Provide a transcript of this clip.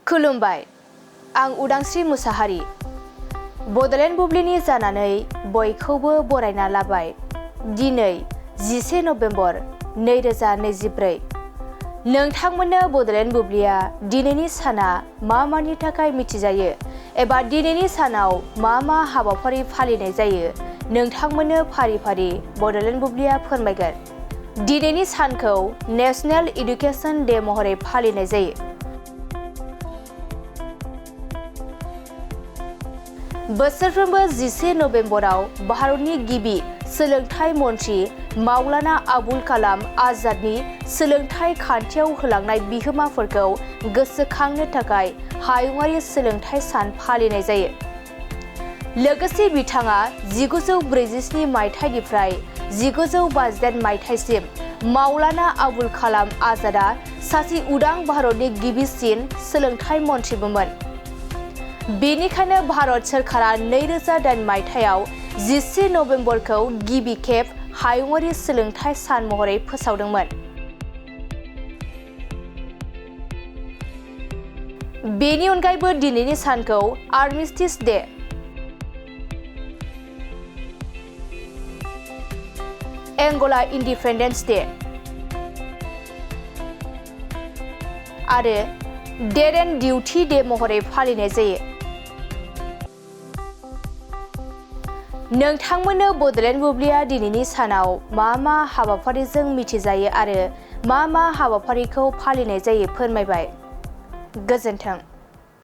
खुलुमबाय, आं उदांस्रि मुसाहारि। बड'लेण्ड बुब्लिनि जानानै बयखौबो बरायना लाबाय। दिनै 11 नभेम्बर 2024। नोंथांमोननो बड'लेण्ड बुब्लिया दिनैनि साना मा मानि थाखाय मिथिजायो एबा दिनैनि सानाव मा हाबाफारि फालिनाय जायो, नोंथांमोननो फारि फारि बड'लेण्ड बुब्लिया फोरमायगोन। दिनैनि सानखौ नेशनेल इडुकेसन डे महरै फालिनाय जायो। बोसोरफ्रोमबो 11 नभेम्बराव भारतनि गिबि सोलोंथाइ मन्त्रि मावलाना आबुल कालाम आजादनि सोलोंथाइ खान्थियाव होलांनाय बिहोमाफोरखौ गोसोखांनो थाखाय हायुङारि सोलोंथाइ सान फालिनाय जायो। लोगोसे बिथाङा 1947 मायथाइनिफ्राय 1952 मायथाइसिम मावलाना आबुल कालाम आजादआ सासे उदां भारतनि गिबिसिन सोलोंथाइ मन्त्रिबोमोन। बेनिखायनो भारत सोरखारा 2008 मायथाइयाव 11 नभेम्बरखौ गिबि खेब हायुङारि सोलोंथाइ सान महरै फोसावदोंमोन। बेनि अनगायैबो दिनैनि सानखौ आर्मिस्टिस डे, एंगला इन्डिपेन्डेन्स डे आरो डेड एन्ड डिउटी डे महरै फालिनाय जायो। नोंथांमोननो बड'लेण्ड बुब्लिया दिनैनि सानाव मा हाबाफारिजों मिथिजायो आरो मा हाबाफारिखौ फालिनाय जायो फोरमायबाय। गोजोन्थों।